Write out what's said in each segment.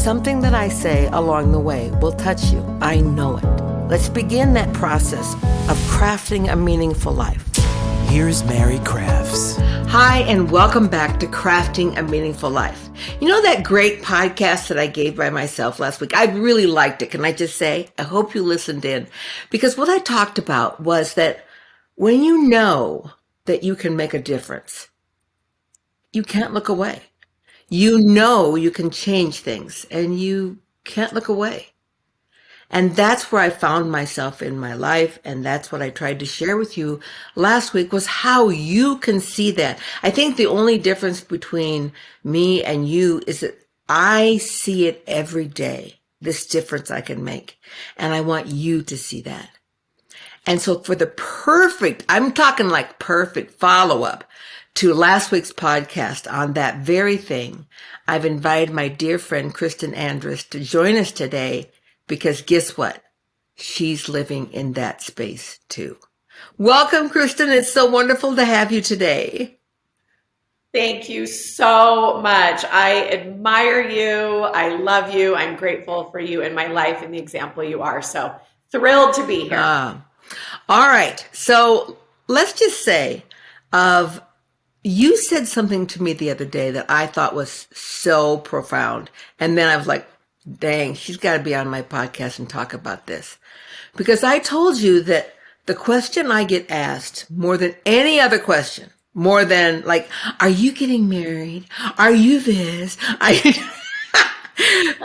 something that I say along the way will touch you. I know it. Let's begin that process of crafting a meaningful life. Here's Mary Crafts. Hi, and welcome back to Crafting a Meaningful Life. You know that great podcast that I gave by myself last week? I really liked it. Can I just say, I hope you listened in. Because what I talked about was that when you know that you can make a difference, you can't look away. You know you can change things, and you can't look away. And that's where I found myself in my life. And that's what I tried to share with you last week, was how you can see that. I think the only difference between me and you is that I see it every day, this difference I can make. And I want you to see that. And so for the perfect, I'm talking like perfect follow-up to last week's podcast on that very thing, I've invited my dear friend Kristen Andrus to join us today. Because guess what? She's living in that space too. Welcome, Kristen. It's so wonderful to have you today. Thank you so much. I admire you. I love you. I'm grateful for you in my life and the example you are. So thrilled to be here. All right. So let's just say you said something to me the other day that I thought was so profound. And then I was like, dang, she's got to be on my podcast and talk about this. Because I told you that the question I get asked more than any other question, more than like, are you getting married? Are you this?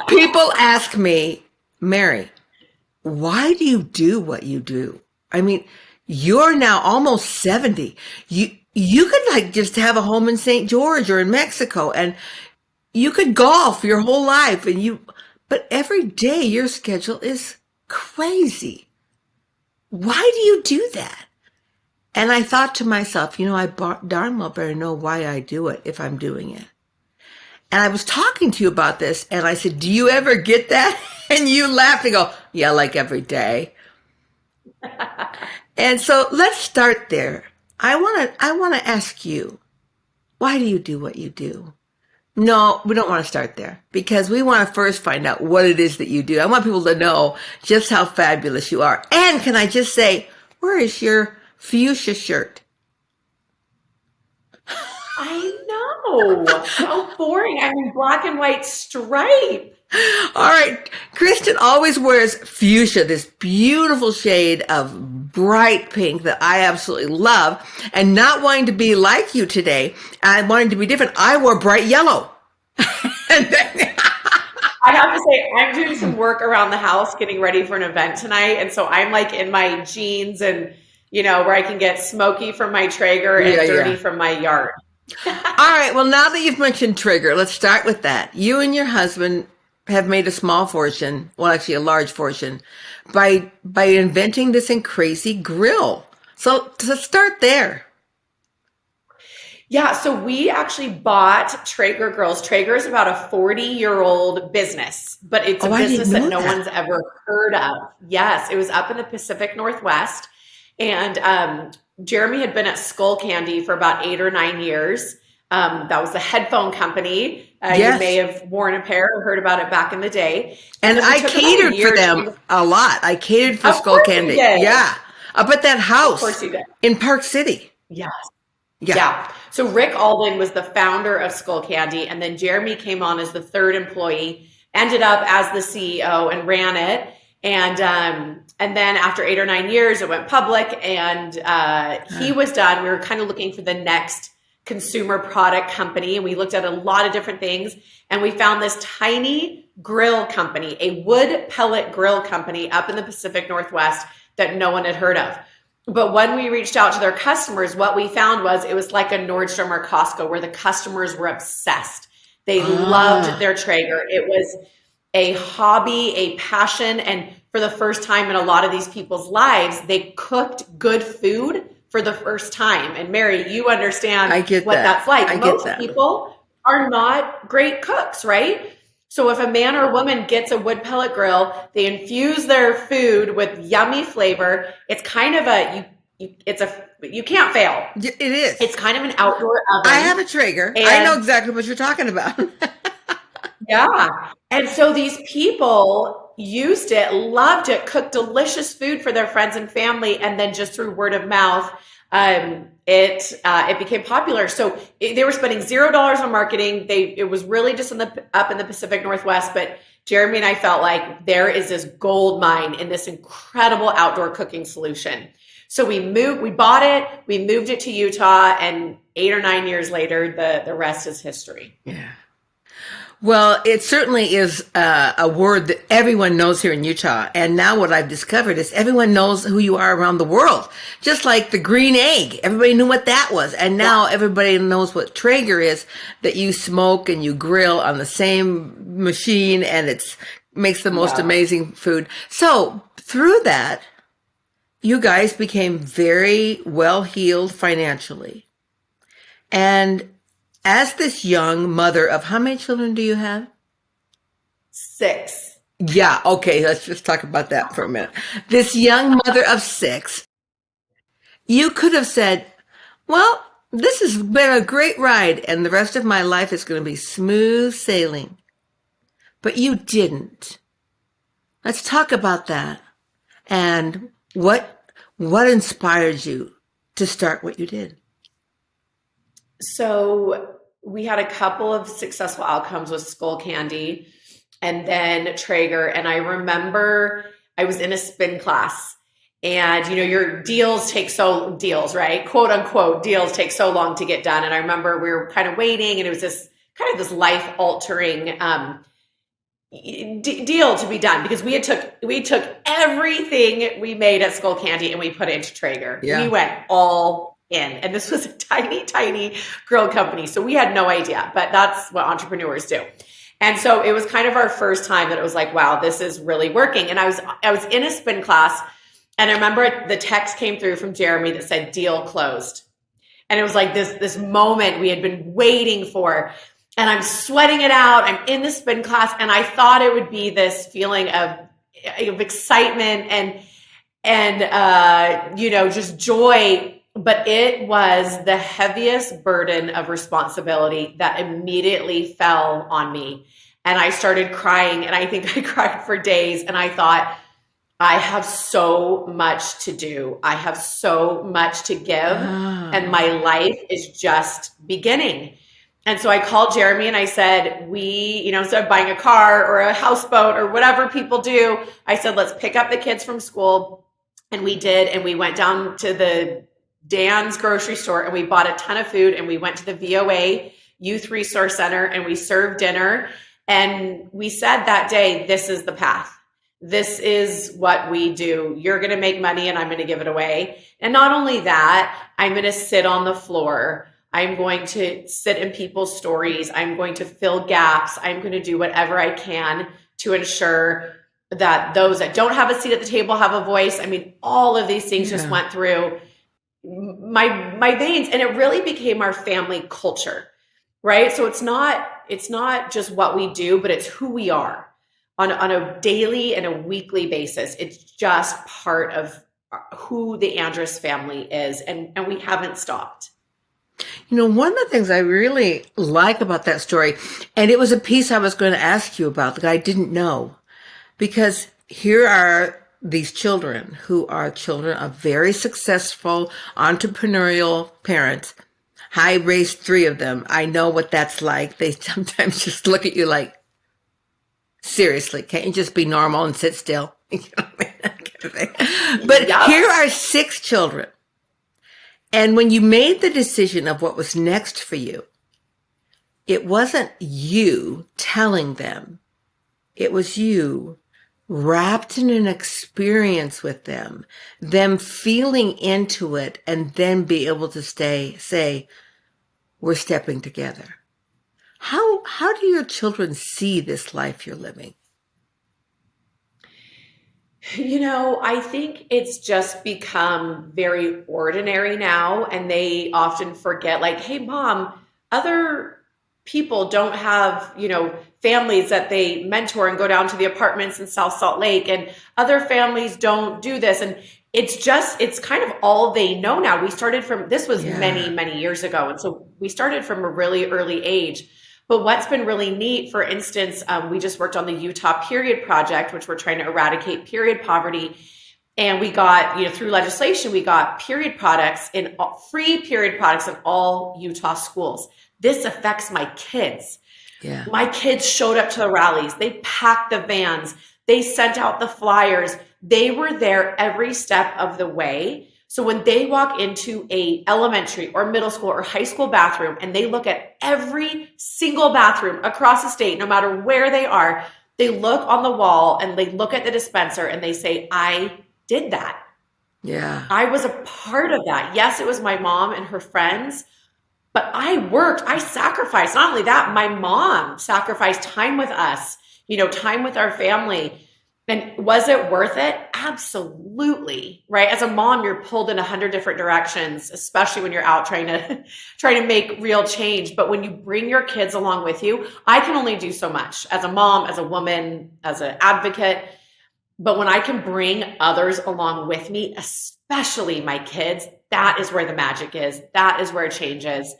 People ask me, Mary, why do you do what you do? I mean, you're now almost 70. You could like just have a home in St. George or in Mexico, and you could golf your whole life, but every day your schedule is crazy. Why do you do that? And I thought to myself, I darn well better know why I do it if I'm doing it. And I was talking to you about this, and I said, do you ever get that? And you laughed and go, yeah, like every day. And so let's start there. I want to ask you, why do you do what you do? No, we don't want to start there, because we want to first find out what it is that you do. I want people to know just how fabulous you are. And can I just say, where is your fuchsia shirt? I know. How boring. I'm in black and white stripe. All right. Kristen always wears fuchsia, this beautiful shade of bright pink that I absolutely love. And not wanting to be like you today, I wanted to be different. I wore bright yellow. I have to say, I'm doing some work around the house, getting ready for an event tonight. And so I'm like in my jeans and, where I can get smoky from my Traeger and dirty from my yard. All right. Well, now that you've mentioned Traeger, let's start with that. You and your husband have made a small fortune, well, actually a large fortune, by inventing this crazy grill. So let's start there. Yeah, so we actually bought Traeger Grills. Traeger is about a 40-year-old business, but it's a business that no one's ever heard of. Yes, it was up in the Pacific Northwest. And Jeremy had been at Skullcandy for about 8 or 9 years. That was a headphone company. Yes. You may have worn a pair or heard about it back in the day. And I catered for them a lot. I catered for Skullcandy. Yeah. Up at that house in Park City. Yes. Yeah. So Rick Alden was the founder of Skullcandy, and then Jeremy came on as the third employee, ended up as the CEO and ran it. And then after 8 or 9 years, it went public, and he was done. We were kind of looking for the next consumer product company, and we looked at a lot of different things, and we found this tiny grill company, a wood pellet grill company up in the Pacific Northwest that no one had heard of. But when we reached out to their customers, what we found was it was like a Nordstrom or Costco, where the customers were obsessed. They loved their Traeger. It was a hobby, a passion, and for the first time in a lot of these people's lives, they cooked good food for the first time. And Mary, you understand that's like. Most people are not great cooks, right? So if a man or woman gets a wood pellet grill, they infuse their food with yummy flavor. It's kind of you can't fail. It is. It's kind of an outdoor oven. I have a Traeger. I know exactly what you're talking about. Yeah. And so these people used it, loved it, cooked delicious food for their friends and family, and then just through word of mouth, it became popular. So they were spending $0 on marketing. It was really just up in the Pacific Northwest, but Jeremy and I felt like there is this gold mine in this incredible outdoor cooking solution. So we bought it, we moved it to Utah, and 8 or 9 years later, the rest is history. Yeah. Well, it certainly is a word that everyone knows here in Utah. And now what I've discovered is everyone knows who you are around the world. Just like the green egg. Everybody knew what that was. And now everybody knows what Traeger is, that you smoke and you grill on the same machine, and it makes the most amazing food. So through that, you guys became very well heeled financially. And as this young mother of how many children do you have? 6. Yeah, okay, let's just talk about that for a minute. This young mother of 6, you could have said, well, this has been a great ride and the rest of my life is going to be smooth sailing. But you didn't. Let's talk about that. And what inspired you to start what you did? So we had a couple of successful outcomes with Skullcandy and then Traeger. And I remember I was in a spin class, and your deals, right? Quote unquote, deals take so long to get done. And I remember we were kind of waiting, and it was this life altering deal to be done, because we took everything we made at Skullcandy and we put it into Traeger. Yeah. We went all in, and this was a tiny grill company, so we had no idea, but that's what entrepreneurs do. And so it was kind of our first time that it was like, wow, this is really working. And I was in a spin class, and I remember the text came through from Jeremy that said deal closed, and it was like this moment we had been waiting for. And I'm sweating it out. I'm in the spin class, and I thought it would be this feeling of excitement and just joy. But it was the heaviest burden of responsibility that immediately fell on me. And I started crying, and I think I cried for days. And I thought, I have so much to do. I have so much to give. And my life is just beginning. And so I called Jeremy and I said, instead of buying a car or a houseboat or whatever people do, I said, let's pick up the kids from school. And we did. And we went down to the Dan's grocery store, and we bought a ton of food, and we went to the VOA Youth Resource Center, and we served dinner. And we said that day, this is the path. This is what we do. You're going to make money, and I'm going to give it away. And not only that, I'm going to sit on the floor. I'm going to sit in people's stories. I'm going to fill gaps. I'm going to do whatever I can to ensure that those that don't have a seat at the table have a voice. I mean, all of these things just went through my veins, and it really became our family culture, right? So it's not just what we do, but it's who we are on a daily and a weekly basis. It's just part of who the Andrus family is, and we haven't stopped. One of the things I really like about that story, and it was a piece I was going to ask you about that I didn't know, because here are these children who are children of very successful entrepreneurial parents. I raised 3 of them. I know what that's like. They sometimes just look at you like, seriously, can't you just be normal and sit still? But here are 6 children. And when you made the decision of what was next for you, it wasn't you telling them. It was you wrapped in an experience with them feeling into it, and then be able to say, we're stepping together. How do your children see this life you're living? I think it's just become very ordinary now, and they often forget, like, hey, Mom, other people don't have, families that they mentor and go down to the apartments in South Salt Lake, and other families don't do this. And it's kind of all they know now. We started from, this was many, many years ago. And so we started from a really early age. But what's been really neat, for instance, we just worked on the Utah Period Project, which we're trying to eradicate period poverty. And we got, through legislation, we got free period products in all Utah schools. This affects my kids. Yeah. My kids showed up to the rallies. They packed the vans. They sent out the flyers. They were there every step of the way. So when they walk into a elementary or middle school or high school bathroom and they look at every single bathroom across the state, no matter where they are, they look on the wall and they look at the dispenser and they say, I did that. Yeah. I was a part of that. Yes, it was my mom and her friends, but I worked, I sacrificed. Not only that, my mom sacrificed time with us, time with our family. And was it worth it? Absolutely. Right. As a mom, you're pulled in 100 different directions, especially when you're out trying to make real change. But when you bring your kids along with you, I can only do so much as a mom, as a woman, as an advocate. But when I can bring others along with me, especially my kids, that is where the magic is. That is where change is.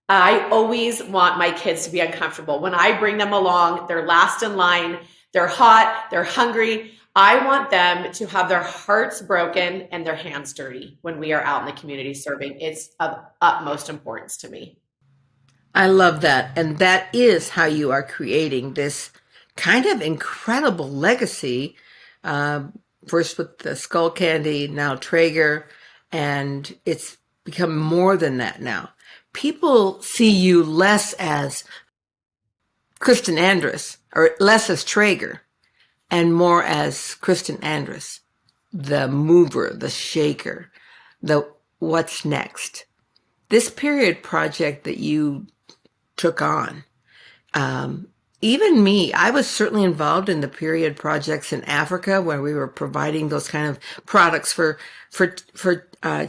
I always want my kids to be uncomfortable. When I bring them along, they're last in line. They're hot, they're hungry. I want them to have their hearts broken and their hands dirty when we are out in the community serving. It's of utmost importance to me. I love that. And that is how you are creating this kind of incredible legacy. First with the Skull Candy, now Traeger, and it's become more than that now. People see you less as Kristen Andrus, or less as Traeger, and more as Kristen Andrus, the mover, the shaker, the what's next. This period project that you took on, even me, I was certainly involved in the period projects in Africa where we were providing those kind of products for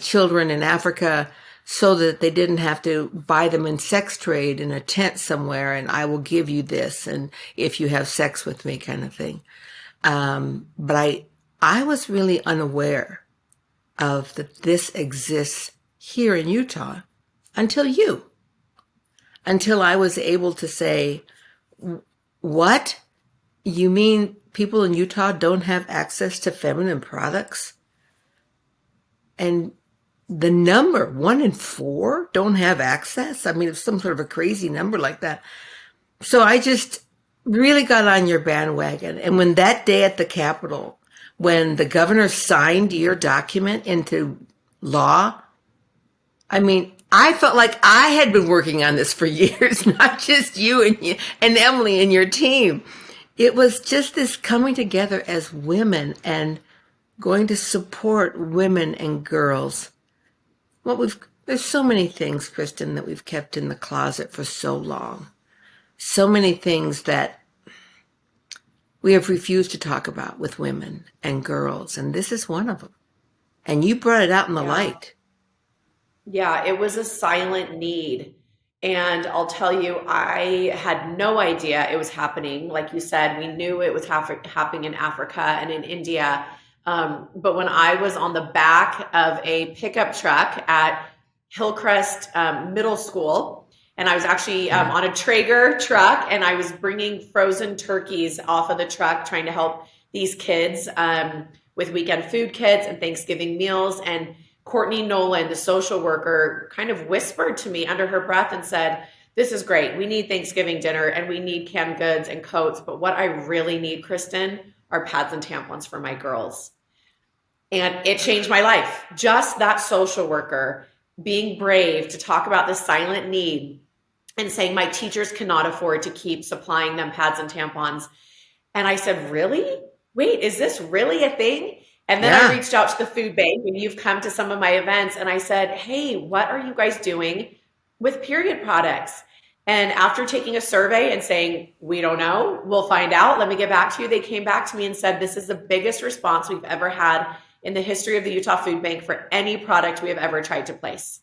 children in Africa, so that they didn't have to buy them in sex trade in a tent somewhere, and I will give you this, and if you have sex with me, kind of thing. But I was really unaware of that this exists here in Utah until I was able to say, what? You mean people in Utah don't have access to feminine products? And the number 1 in 4 don't have access. I mean, it's some sort of a crazy number like that. So I just really got on your bandwagon. And when that day at the Capitol, when the governor signed your document into law, I mean, I felt like I had been working on this for years, not just you and Emily and your team. It was just this coming together as women and going to support women and girls. There's so many things, Kristen, that we've kept in the closet for so long. So many things that we have refused to talk about with women and girls. And this is one of them. And you brought it out in the light. Yeah, it was a silent need. And I'll tell you, I had no idea it was happening. Like you said, we knew it was happening in Africa and in India. But when I was on the back of a pickup truck at Hillcrest Middle School, and I was actually on a Traeger truck, and I was bringing frozen turkeys off of the truck, trying to help these kids with weekend food kits and Thanksgiving meals. And Courtney Nolan, the social worker, kind of whispered to me under her breath and said, "This is great. We need Thanksgiving dinner and we need canned goods and coats. But what I really need, Kristen, are pads and tampons for my girls." And it changed my life. Just that social worker being brave to talk about this silent need and saying my teachers cannot afford to keep supplying them pads and tampons. And I said, really? Wait, is this really a thing? And then I reached out to the food bank, and you've come to some of my events, and I said, hey, what are you guys doing with period products? And after taking a survey and saying, we don't know, we'll find out, let me get back to you, they came back to me and said, this is the biggest response we've ever had in the history of the Utah Food Bank for any product we have ever tried to place.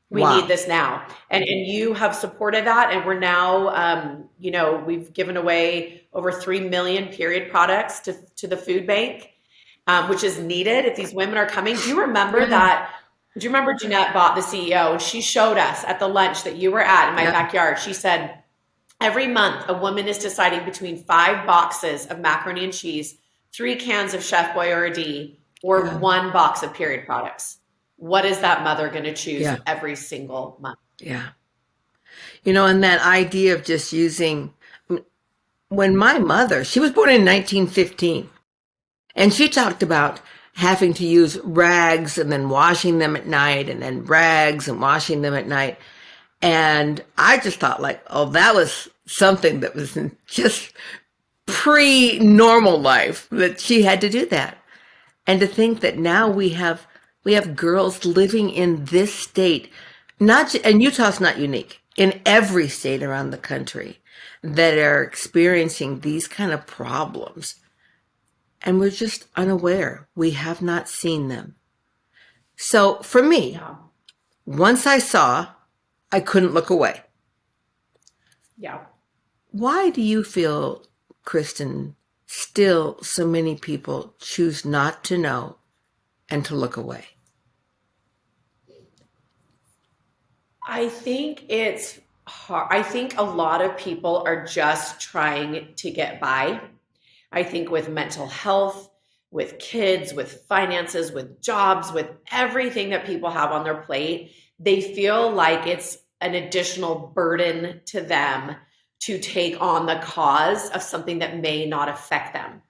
We need this now. And you have supported that. And we're now, we've given away over 3 million period products to the food bank, which is needed if these women are coming. Do you remember that? Do you remember Jeanette Bott, the CEO, and she showed us at the lunch that you were at in my backyard. She said, Every month, a woman is deciding between 5 boxes of macaroni and cheese, 3 cans of Chef Boyardee, or Yeah. 1 box of period products. What is that mother going to choose Yeah. every single month? Yeah. And that idea of just using, when my mother, she was born in 1915, and she talked about having to use rags and then washing them at night, and then rags and washing them at night. And I just thought, like, oh, that was something that was just pre-normal life, that she had to do that. And to think that now we have girls living in this state, and Utah's not unique, in every state around the country, that are experiencing these kind of problems. And we're just unaware. We have not seen them. So for me, Yeah. once I saw, I couldn't look away. Yeah. Why do you feel, Kristen, still so many people choose not to know and to look away? I think it's hard. I think a lot of people are just trying to get by. I think with mental health, with kids, with finances, with jobs, with everything that people have on their plate, they feel like it's an additional burden to them to take on the cause of something that may not affect them.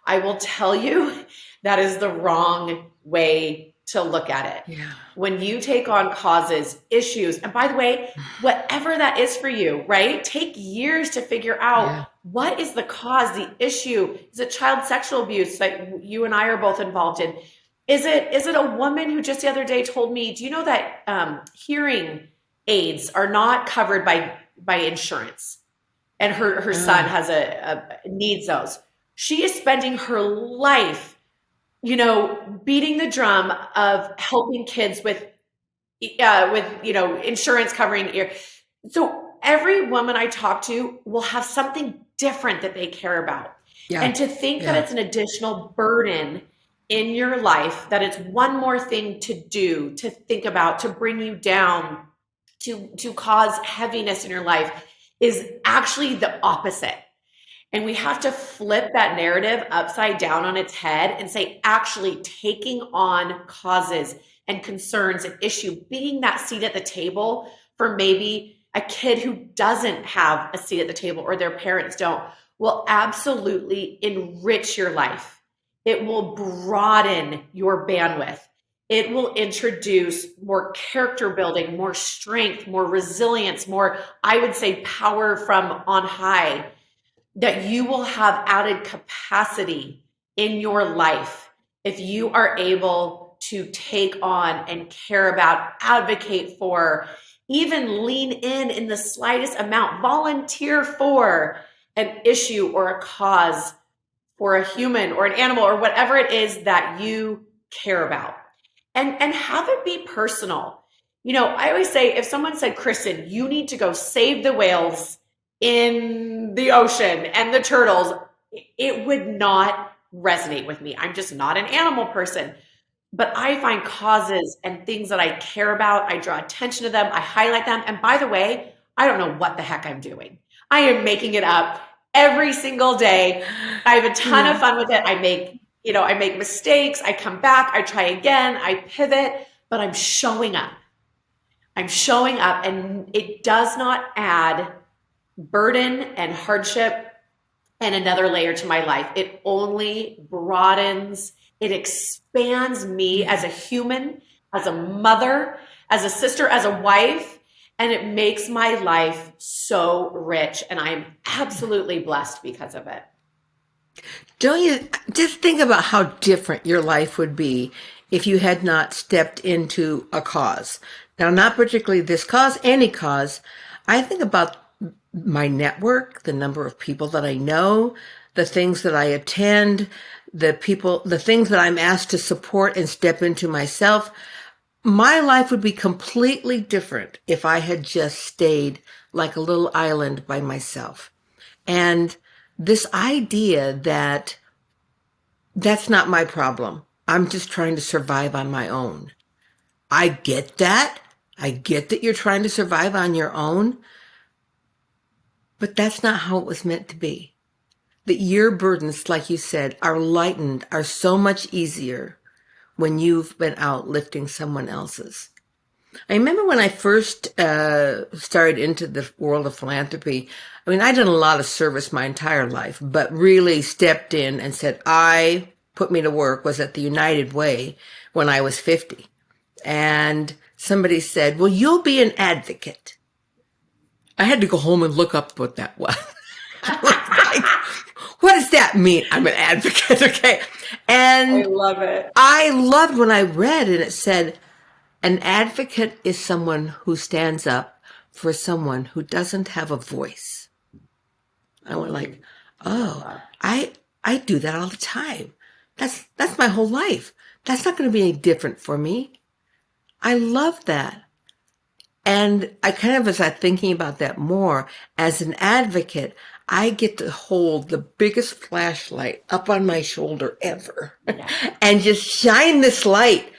I will tell you that is the wrong way to look at it. Yeah. When you take on causes, issues, and by the way, whatever that is for you, right? Take years to figure out Yeah. what is the cause, the issue. Is it child sexual abuse that you and I are both involved in? Is it a woman who just the other day told me, do you know that hearing aids are not covered by insurance? And her son has needs those. She is spending her life, beating the drum of helping kids with insurance covering ear. So every woman I talk to will have something different that they care about. Yeah. And to think that Yeah. it's an additional burden in your life, that it's one more thing to do, to think about, to bring you down, to cause heaviness in your life, is actually the opposite. And we have to flip that narrative upside down on its head and say, actually taking on causes and concerns and issue, being that seat at the table for maybe a kid who doesn't have a seat at the table or their parents don't, will absolutely enrich your life. It will broaden your bandwidth. It will introduce more character building, more strength, more resilience, more, I would say, power from on high, that you will have added capacity in your life if you are able to take on and care about, advocate for, even lean in the slightest amount, volunteer for an issue or a cause for a human or an animal or whatever it is that you care about. And have it be personal. I always say, if someone said, Kristen, you need to go save the whales in the ocean and the turtles, it would not resonate with me. I'm just not an animal person. But I find causes and things that I care about, I draw attention to them, I highlight them. And by the way, I don't know what the heck I'm doing. I am making it up every single day. I have a ton of fun with it. I make mistakes, I come back, I try again, I pivot, but I'm showing up. I'm showing up, and it does not add burden and hardship and another layer to my life. It only broadens, it expands me as a human, as a mother, as a sister, as a wife, and it makes my life so rich. And I'm absolutely blessed because of it. Don't you just think about how different your life would be if you had not stepped into a cause? Now, not particularly this cause, any cause. I think about my network, the number of people that I know, the things that I attend, the things that I'm asked to support and step into myself. My life would be completely different if I had just stayed like a little island by myself. And this idea that that's not my problem, I'm just trying to survive on my own. I get that. I get that you're trying to survive on your own. But that's not how it was meant to be. That your burdens, like you said, are lightened, are so much easier when you've been out lifting someone else's. I remember when I first started into the world of philanthropy. I mean, I did a lot of service my entire life, but really stepped in and said, put me to work was at the United Way when I was 50. And somebody said, well, you'll be an advocate. I had to go home and look up what that was. I was like, what does that mean? I'm an advocate, okay? And I love it. I loved when I read and it said, an advocate is someone who stands up for someone who doesn't have a voice. I went like, oh, I do that all the time. That's my whole life. That's not going to be any different for me. I love that. And I kind of, as I'm thinking about that more, as an advocate, I get to hold the biggest flashlight up on my shoulder ever and just shine this light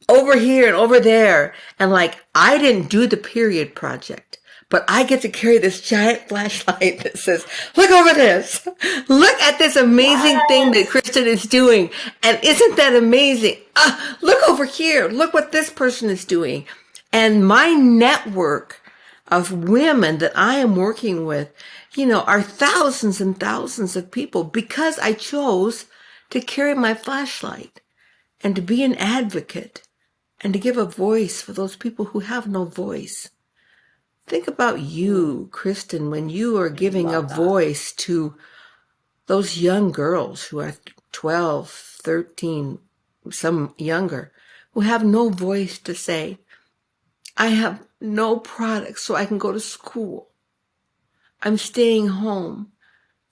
over here and over there. And like, I didn't do the period project, but I get to carry this giant flashlight that says, look over this. Look at this amazing thing that Kristen is doing. And isn't that amazing? Look over here. Look what this person is doing. And my network of women that I am working with, are thousands and thousands of people because I chose to carry my flashlight and to be an advocate and to give a voice for those people who have no voice. Think about you, Kristen, when you are giving a voice to those young girls who are 12, 13, some younger, who have no voice to say, I have no products so I can go to school. I'm staying home.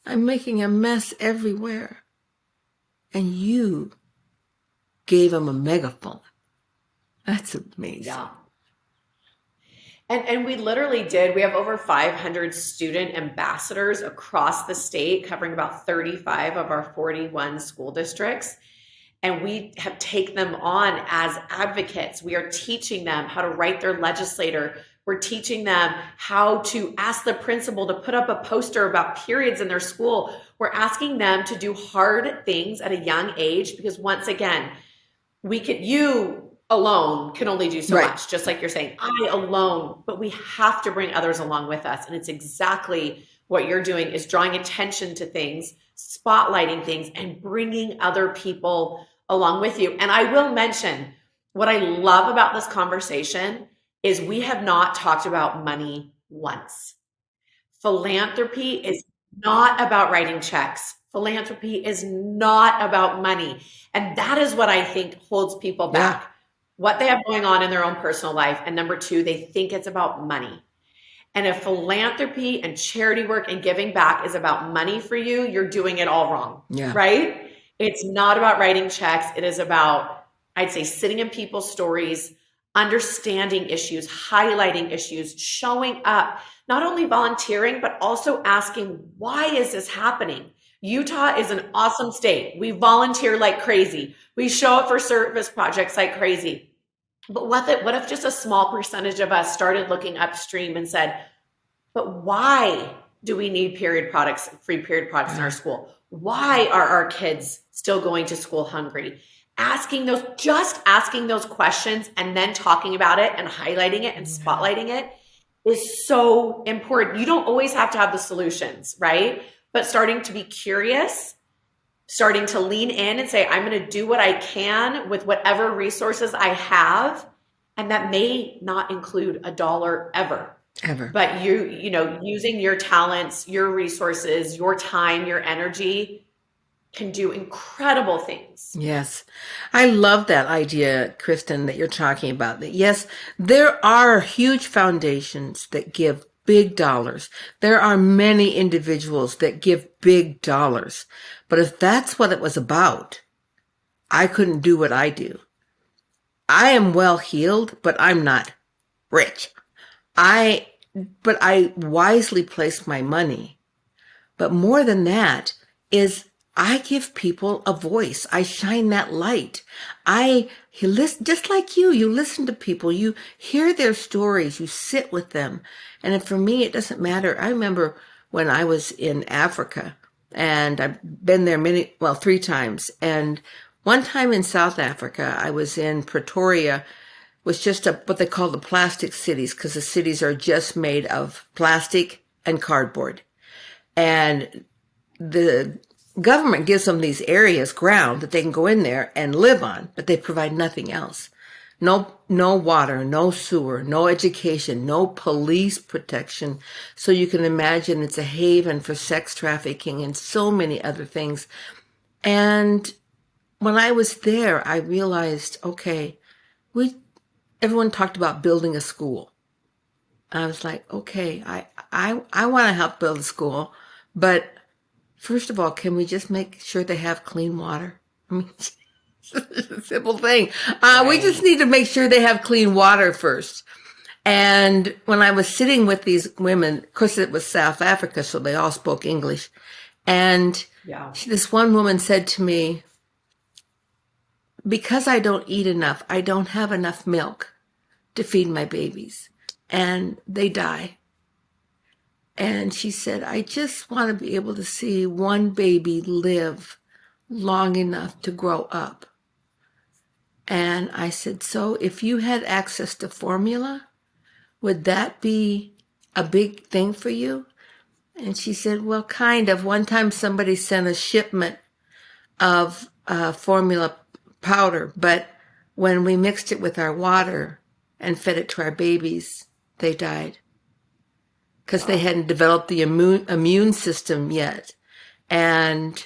I'm making a mess everywhere. And you gave them a megaphone. That's amazing. Yeah. And we literally did. We have over 500 student ambassadors across the state, covering about 35 of our 41 school districts. And we have taken them on as advocates. We are teaching them how to write their legislator. We're teaching them how to ask the principal to put up a poster about periods in their school. We're asking them to do hard things at a young age because once again, you alone can only do so much, just like you're saying, I alone, but we have to bring others along with us. And it's exactly what you're doing is drawing attention to things, spotlighting things, and bringing other people along with you. And I will mention what I love about this conversation is we have not talked about money once. Philanthropy is not about writing checks. Philanthropy is not about money. And that is what I think holds people back. What they have going on in their own personal life. And number two, they think it's about money. And if philanthropy and charity work and giving back is about money for you, you're doing it all wrong, right? It's not about writing checks. It is about, I'd say, sitting in people's stories, understanding issues, highlighting issues, showing up, not only volunteering, but also asking, why is this happening? Utah is an awesome state. We volunteer like crazy. We show up for service projects like crazy. But what if just a small percentage of us started looking upstream and said, but why do we need free period products in our school? Why are our kids still going to school hungry? Asking those questions and then talking about it and highlighting it and spotlighting it is so important. You don't always have to have the solutions, right? But starting to be curious, starting to lean in and say, I'm going to do what I can with whatever resources I have. And that may not include a dollar ever. But using your talents, your resources, your time, your energy can do incredible things. Yes. I love that idea, Kristen, that you're talking about. That yes, there are huge foundations that give big dollars. There are many individuals that give big dollars. But if that's what it was about, I couldn't do what I do. I am well heeled, but I'm not rich. But I wisely place my money. But more than that is I give people a voice. I shine that light. You listen, just like you listen to people, you hear their stories, you sit with them. And for me, it doesn't matter. I remember when I was in Africa, and I've been there 3 times. And one time in South Africa, I was in Pretoria, was just what they call the plastic cities, because the cities are just made of plastic and cardboard. And the government gives them these areas, ground that they can go in there and live on, but they provide nothing else. No water, no sewer, no education, no police protection. So you can imagine it's a haven for sex trafficking and so many other things. And when I was there, I realized, okay, everyone talked about building a school. I was like, okay, I want to help build a school, but first of all, can we just make sure they have clean water? I mean, it's a simple thing. We just need to make sure they have clean water first. And when I was sitting with these women, of course it was South Africa, so they all spoke English. And this one woman said to me, because I don't eat enough, I don't have enough milk to feed my babies, and they die. And she said, I just want to be able to see one baby live long enough to grow up. And I said, so if you had access to formula, would that be a big thing for you? And she said, well, kind of. One time somebody sent a shipment of formula powder, but when we mixed it with our water and fed it to our babies, they died because they hadn't developed the immune system yet. And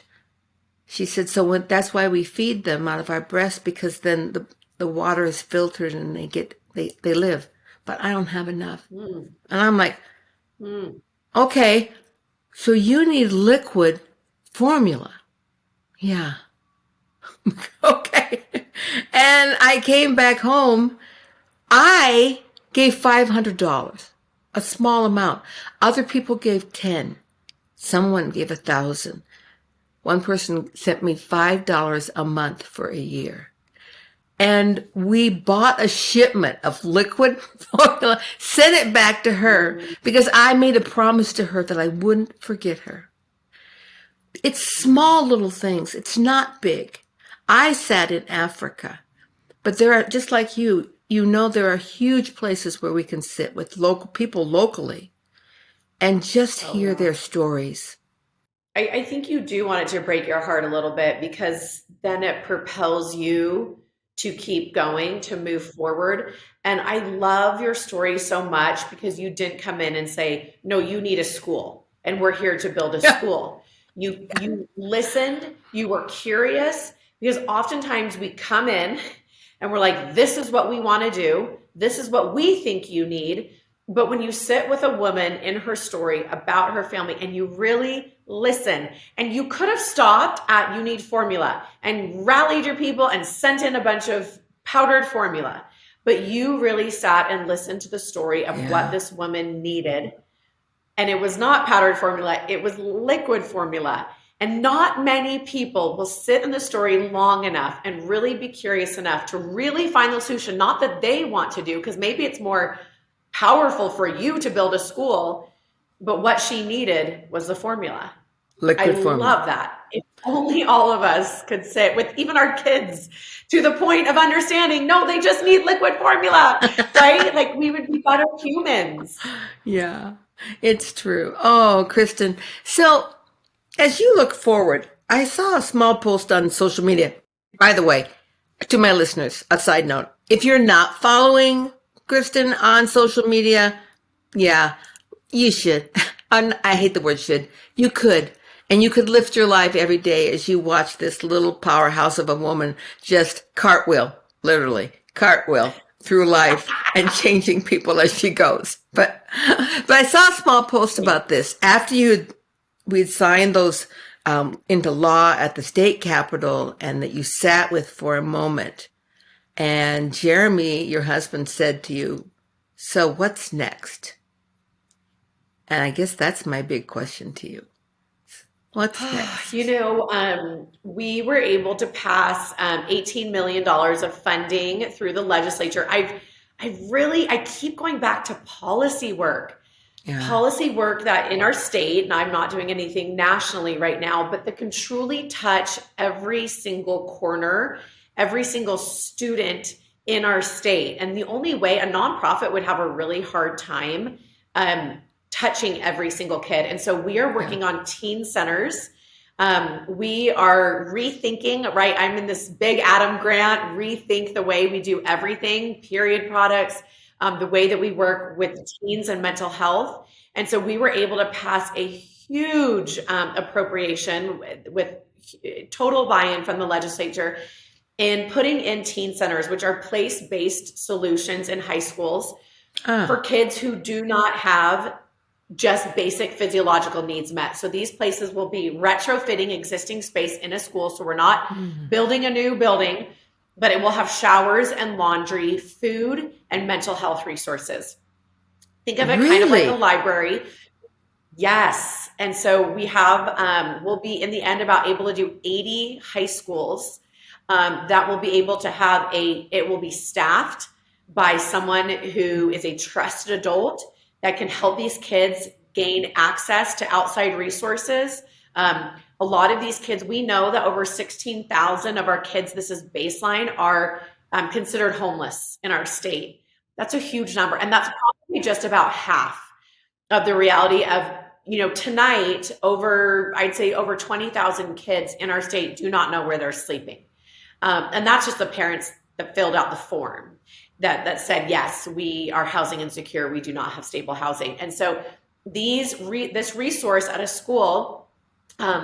she said, so that's why we feed them out of our breast, because then the water is filtered and they live. But I don't have enough. And I'm like, okay, so you need liquid formula. Yeah. Okay. And I came back home. I gave $500, a small amount. Other people gave 10. Someone gave 1,000. One person sent me $5 a month for a year. And we bought a shipment of liquid formula, sent it back to her because I made a promise to her that I wouldn't forget her. It's small little things. It's not big. I sat in Africa, but there are, just like you, there are huge places where we can sit with local people locally and just hear their stories. I think you do want it to break your heart a little bit, because then it propels you to keep going, to move forward. And I love your story so much because you didn't come in and say, no, you need a school and we're here to build a school. You listened, you were curious, because oftentimes we come in and we're like, this is what we want to do. This is what we think you need. But when you sit with a woman in her story about her family and you really listen, and you could have stopped at you need formula and rallied your people and sent in a bunch of powdered formula, but you really sat and listened to the story of what this woman needed. And it was not powdered formula, it was liquid formula. And not many people will sit in the story long enough and really be curious enough to really find the solution, not that they want to do, because maybe it's more powerful for you to build a school, but what she needed was the formula. Liquid formula. I love that. If only all of us could sit with even our kids to the point of understanding, no, they just need liquid formula, right? Like we would be better humans. Yeah, it's true. Oh, Kristen. So as you look forward, I saw a small post on social media. By the way, to my listeners, a side note, if you're not following Kristen on social media, you should. I hate the word should. You could. And you could lift your life every day as you watch this little powerhouse of a woman just literally cartwheel through life and changing people as she goes. But I saw a small post about this. After we'd signed those into law at the state capitol, and that you sat with for a moment, and Jeremy, your husband, said to you, so what's next? And I guess that's my big question to you. What's next? We were able to pass $18 million of funding through the legislature. I keep going back to policy work that in our state, and I'm not doing anything nationally right now, but that can truly touch every single corner, every single student in our state. And the only way a nonprofit would have a really hard time touching every single kid. And so we are working on teen centers. We are rethinking, right? I'm in this big Adam grant, rethink the way we do everything, period products, the way that we work with teens and mental health. And so we were able to pass a huge appropriation with total buy-in from the legislature in putting in teen centers, which are place-based solutions in high schools for kids who do not have just basic physiological needs met. So these places will be retrofitting existing space in a school. So we're not building a new building, but it will have showers and laundry, food, and mental health resources. Think of it kind of like a library. Yes. And so we have, we'll be in the end about able to do 80 high schools that will be able to have it will be staffed by someone who is a trusted adult that can help these kids gain access to outside resources. A lot of these kids, we know that over 16,000 of our kids, this is baseline, are considered homeless in our state. That's a huge number. And that's probably just about half of the reality of, tonight, I'd say over 20,000 kids in our state do not know where they're sleeping. And that's just the parents that filled out the form that said, yes, we are housing insecure. We do not have stable housing. And so this resource at a school,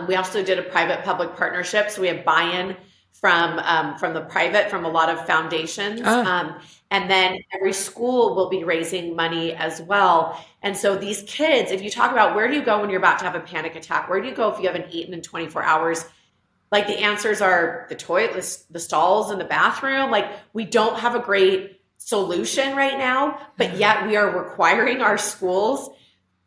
we also did a private-public partnership. So we have buy-in from the private, from a lot of foundations. And then every school will be raising money as well. And so these kids, if you talk about where do you go when you're about to have a panic attack, where do you go if you haven't eaten in 24 hours? Like the answers are the toilet, the stalls in the bathroom. Like we don't have a great solution right now, but yet we are requiring our schools.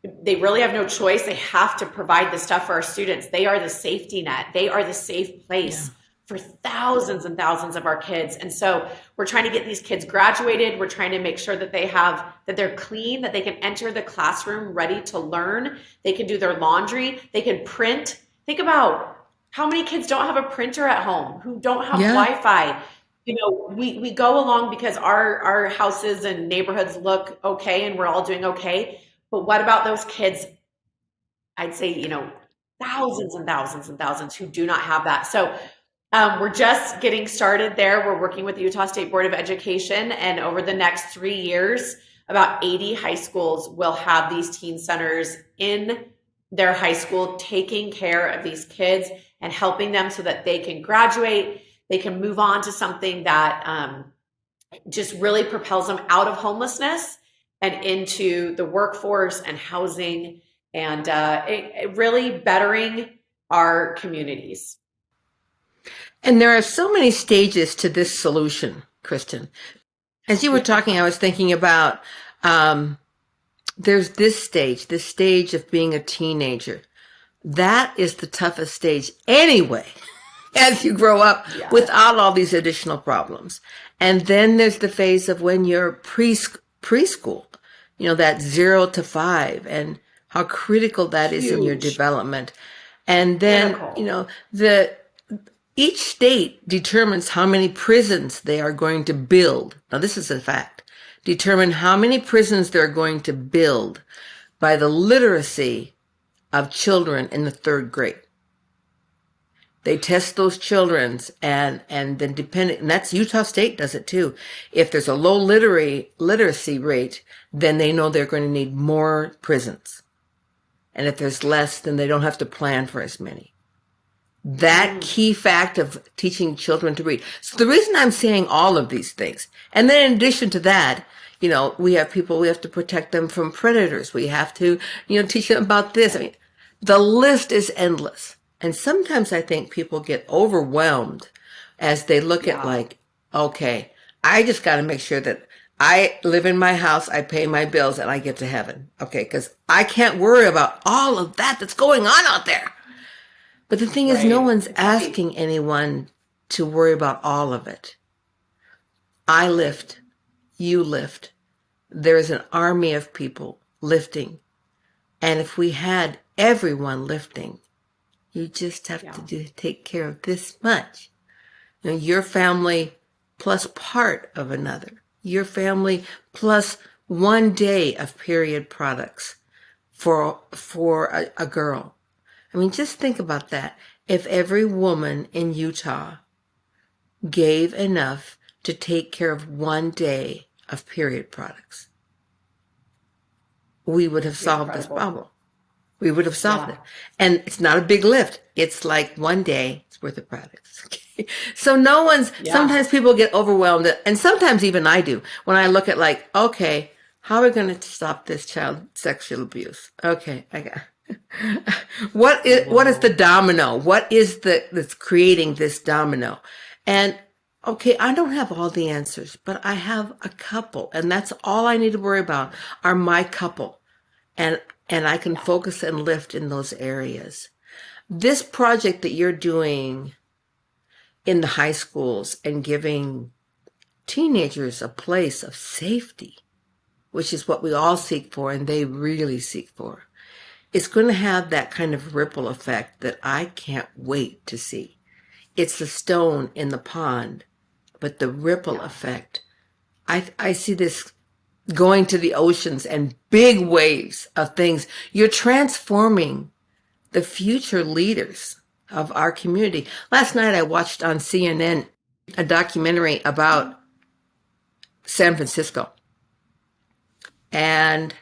They really have no choice. They have to provide the stuff for our students. They are the safety net. They are the safe place for thousands and thousands of our kids. And so we're trying to get these kids graduated. We're trying to make sure that that they're clean, that they can enter the classroom ready to learn. They can do their laundry. They can print. Think about how many kids don't have a printer at home, who don't have Wi-Fi. We go along because our houses and neighborhoods look okay and we're all doing okay. But what about those kids? I'd say, thousands and thousands and thousands who do not have that. So we're just getting started there. We're working with the Utah State Board of Education, and over the next 3 years, about 80 high schools will have these teen centers in their high school taking care of these kids and helping them so that they can graduate. They can move on to something that just really propels them out of homelessness and into the workforce and housing, and it really bettering our communities. And there are so many stages to this solution, Kristen. As you were talking, I was thinking about there's this stage of being a teenager. That is the toughest stage anyway, as you grow up without all these additional problems. And then there's the phase of when you're preschool, that 0 to 5, and how critical that is in your development. And then, each state determines how many prisons they are going to build. Now, this is a fact. Determine how many prisons they're going to build by the literacy of children in the 3rd grade. They test those children's and then and that's Utah State does it too. If there's a low literacy rate, then they know they're going to need more prisons. And if there's less, then they don't have to plan for as many. That key fact of teaching children to read. So the reason I'm saying all of these things, and then in addition to that, we have to protect them from predators. We have to, teach them about this. I mean, the list is endless. And sometimes I think people get overwhelmed as they look at okay, I just got to make sure that I live in my house, I pay my bills, and I get to heaven. Okay, because I can't worry about all of that that's going on out there. But the thing is, no Right. one's It's heavy. asking anyone to worry about all of it. I lift, you lift. There is an army of people lifting. And if we had everyone lifting, you just have to take care of this much. You know, your family plus part of another. Your family plus 1 day of period products for a girl. I mean, just think about that. If every woman in Utah gave enough to take care of 1 day of period products, we would have solved this problem. We would have solved it. And it's not a big lift. It's like 1 day's worth of products. Okay. So sometimes people get overwhelmed. And sometimes even I do. When I look at like, okay, how are we going to stop this child sexual abuse? Okay, I got what is the domino? What is that's creating this domino? And okay, I don't have all the answers, but I have a couple. And that's all I need to worry about are my couple. And I can focus and lift in those areas. This project that you're doing in the high schools and giving teenagers a place of safety, which is what we all seek for and they really seek for, it's going to have that kind of ripple effect that I can't wait to see. It's the stone in the pond, but the ripple effect, I see this going to the oceans and big waves of things. You're transforming the future leaders of our community. Last night I watched on CNN a documentary about San Francisco and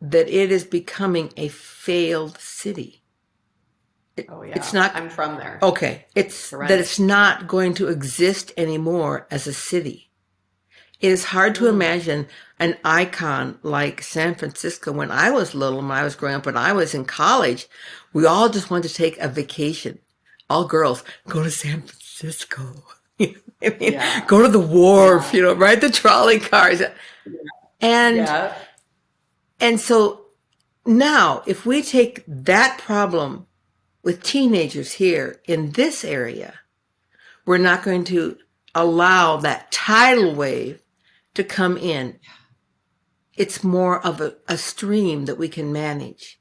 that it is becoming a failed city. It's not. I'm from there. Okay. It's not going to exist anymore as a city. It is hard to imagine an icon like San Francisco. When I was little, when I was growing up, when I was in college, we all just wanted to take a vacation. All girls, go to San Francisco. Go to the wharf, ride the trolley cars. And so now, if we take that problem with teenagers here in this area, we're not going to allow that tidal wave to come in. It's more of a stream that we can manage.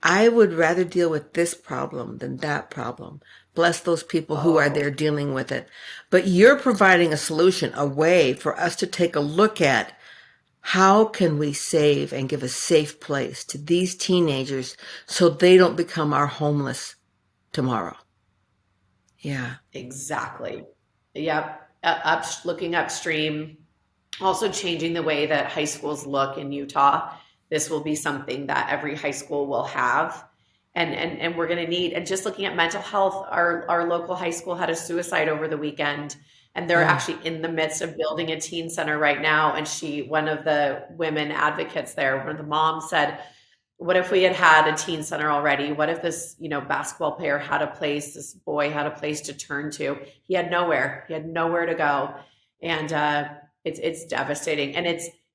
I would rather deal with this problem than that problem. Bless those people who are there dealing with it. But you're providing a solution, a way for us to take a look at how can we save and give a safe place to these teenagers so they don't become our homeless tomorrow. Yeah. Exactly. Yep. Looking upstream, also changing the way that high schools look in Utah. This will be something that every high school will have. And we're going to need, and just looking at mental health, our local high school had a suicide over the weekend, and they're actually in the midst of building a teen center right now. And one of the women advocates there, one of the moms said, what if we had a teen center already? What if this, basketball player had a place, this boy had a place to turn to? He had nowhere to go. And it's devastating. And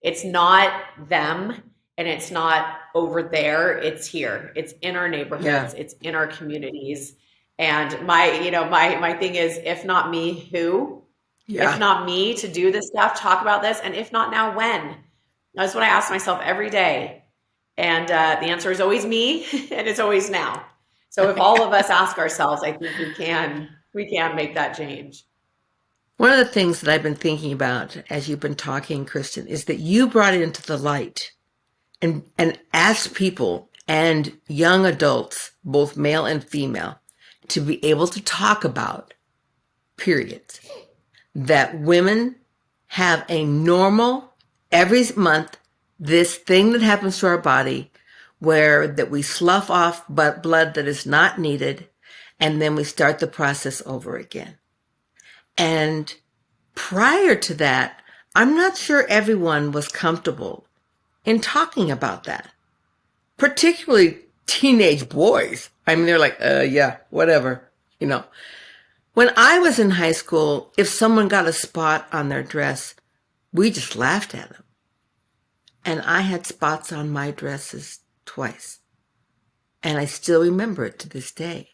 it's not them. And it's not over there, it's here. It's in our neighborhoods, it's in our communities. And my thing is, if not me, who? Yeah. If not me to do this stuff, talk about this, and if not now, when? That's what I ask myself every day. And the answer is always me, and it's always now. So if all of us ask ourselves, I think we can make that change. One of the things that I've been thinking about as you've been talking, Kristen, is that you brought it into the light. And ask people and young adults, both male and female, to be able to talk about periods. That women have a normal, every month, this thing that happens to our body that we slough off blood that is not needed, and then we start the process over again. And prior to that, I'm not sure everyone was comfortable in talking about that, particularly teenage boys. I mean, they're like, yeah, whatever, When I was in high school, if someone got a spot on their dress, we just laughed at them. And I had spots on my dresses twice. And I still remember it to this day.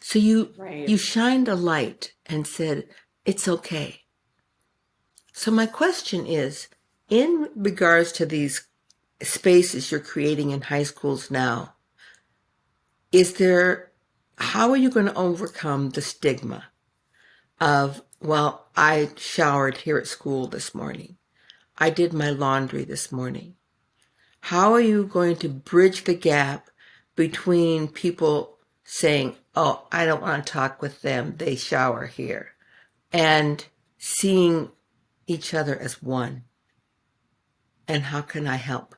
So you Right. shined a light and said, it's okay. So my question is, in regards to these spaces you're creating in high schools now, how are you going to overcome the stigma of, well, I showered here at school this morning. I did my laundry this morning. How are you going to bridge the gap between people saying, oh, I don't want to talk with them, they shower here, and seeing each other as one? And how can I help?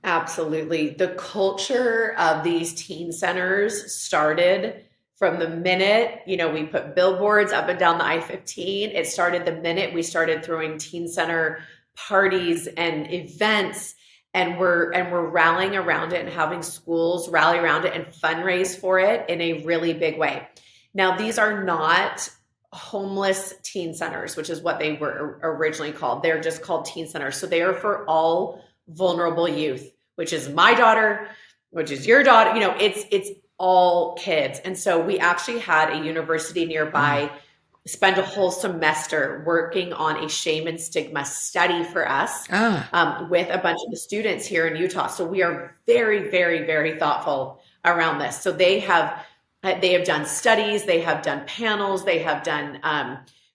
Absolutely. The culture of these teen centers started from the minute, we put billboards up and down the I-15. It started the minute we started throwing teen center parties and events, and we're rallying around it and having schools rally around it and fundraise for it in a really big way. Now, these are not homeless teen centers, which is what they were originally called. They're just called teen centers. So they are for all vulnerable youth, which is my daughter, which is your daughter. It's all kids. And so we actually had a university nearby spend a whole semester working on a shame and stigma study for us with a bunch of the students here in Utah. So we are very, very, very thoughtful around this. So they have done studies, they have done panels, they have done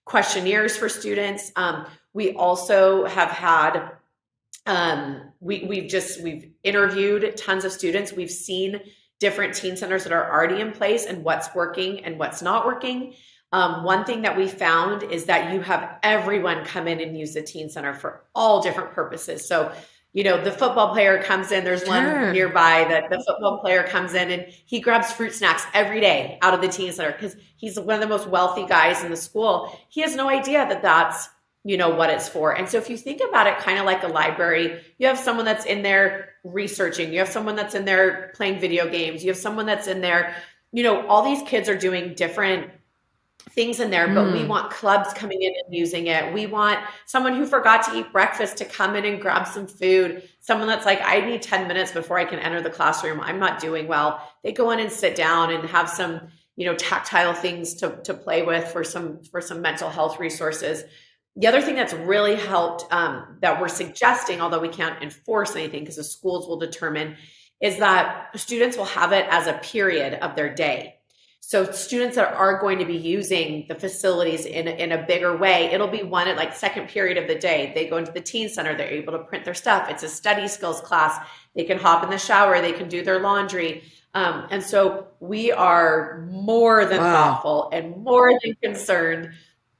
questionnaires for students. We also have had we've interviewed tons of students. We've seen different teen centers that are already in place and what's working and what's not working. One thing that we found is that you have everyone come in and use the teen center for all different purposes. So, the football player comes in, there's one nearby that the football player comes in and he grabs fruit snacks every day out of the teen center because he's one of the most wealthy guys in the school. He has no idea that that's what it's for. And so if you think about it kind of like a library, you have someone that's in there researching, you have someone that's in there playing video games, you have someone that's in there, all these kids are doing different things in there, but we want clubs coming in and using it. We want someone who forgot to eat breakfast to come in and grab some food. Someone that's like, I need 10 minutes before I can enter the classroom. I'm not doing well. They go in and sit down and have some, tactile things to play with for some mental health resources. The other thing that's really helped that we're suggesting, although we can't enforce anything because the schools will determine, is that students will have it as a period of their day. So students that are going to be using the facilities in a bigger way, it'll be one at like second period of the day. They go into the teen center, they're able to print their stuff. It's a study skills class. They can hop in the shower, they can do their laundry. And so we are more than thoughtful and more than concerned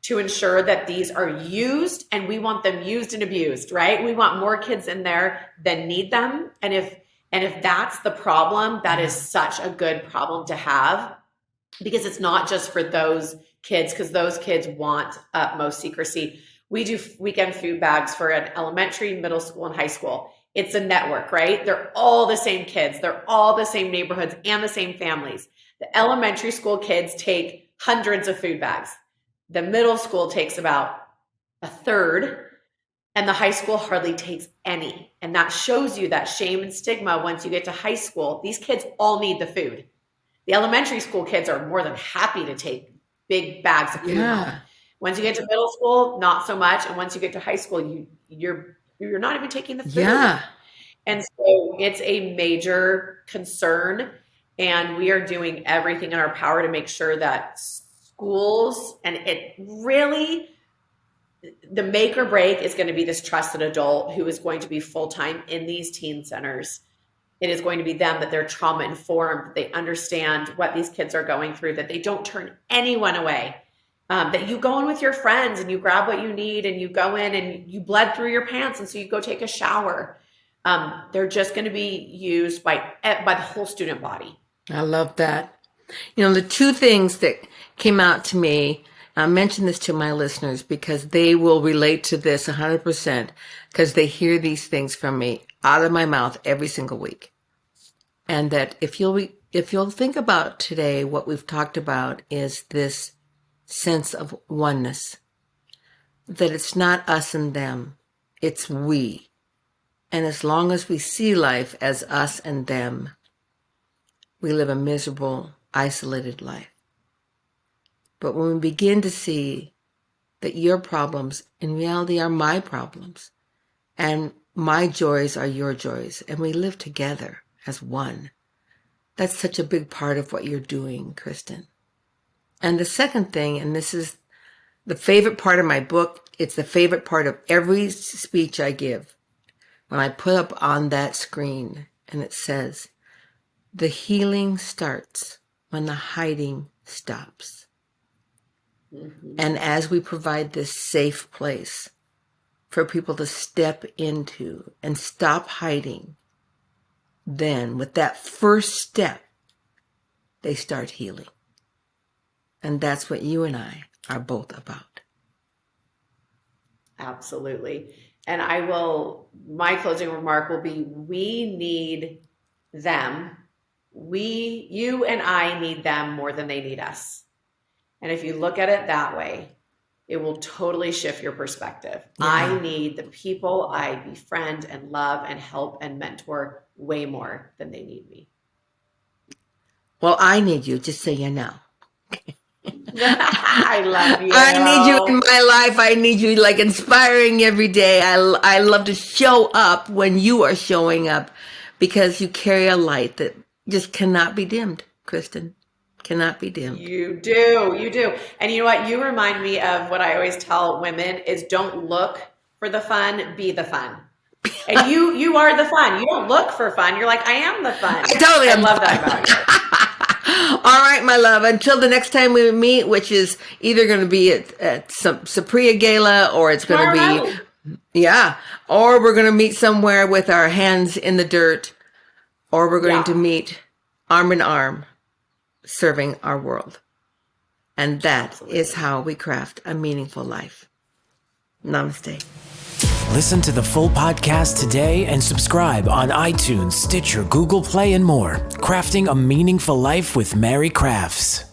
to ensure that these are used, and we want them used and abused, right? We want more kids in there than need them. And if that's the problem, that is such a good problem to have, because it's not just for those kids, because those kids want utmost secrecy. We do weekend food bags for an elementary, middle school, and high school. It's a network, right? They're all the same kids. They're all the same neighborhoods and the same families. The elementary school kids take hundreds of food bags. The middle school takes about a third, and the high school hardly takes any. And that shows you that shame and stigma. Once you get to high school, these kids all need the food. The elementary school kids are more than happy to take big bags of food home. Once you get to middle school, not so much. And once you get to high school, you're not even taking the food. Yeah. And so it's a major concern. And we are doing everything in our power to make sure that schools, and it really, the make or break is going to be this trusted adult who is going to be full-time in these teen centers. It is going to be them, that they're trauma informed, they understand what these kids are going through, that they don't turn anyone away, that you go in with your friends and you grab what you need and you go in and you bled through your pants and so you go take a shower. They're just going to be used by the whole student body. I love that. The two things that came out to me, I mention this to my listeners because they will relate to this 100% because they hear these things from me out of my mouth every single week. And that if you'll think about today, what we've talked about is this sense of oneness, that it's not us and them, it's we. And as long as we see life as us and them, we live a miserable, isolated life. But when we begin to see that your problems in reality are my problems, and my joys are your joys, and we live together as one, that's such a big part of what you're doing, Kristen. And the second thing, and this is the favorite part of my book, it's the favorite part of every speech I give, when I put up on that screen and it says, the healing starts when the hiding stops. Mm-hmm. And as we provide this safe place for people to step into and stop hiding, then with that first step, they start healing. And that's what you and I are both about. Absolutely. And my closing remark will be, we need them. You and I need them more than they need us. And if you look at it that way, it will totally shift your perspective. Yeah. I need the people I befriend and love and help and mentor way more than they need me. Well, I need you, just so you know. I love you. I need you in my life. I need you like inspiring every day. I love to show up when you are showing up, because you carry a light that just cannot be dimmed, Kristen. Cannot be dimmed. You do. And you know what? You remind me of what I always tell women is, don't look for the fun, be the fun. And you are the fun. You don't look for fun. You're like, I am the fun. I love that about you. All right, my love. Until the next time we meet, which is either going to be at some Sapria Gala, or it's going to be, or we're going to meet somewhere with our hands in the dirt, or we're going to meet arm in arm, serving our world. And that is how we craft a meaningful life. Namaste. Listen to the full podcast today and subscribe on iTunes, Stitcher, Google Play, and more. Crafting a Meaningful Life with Mary Crafts.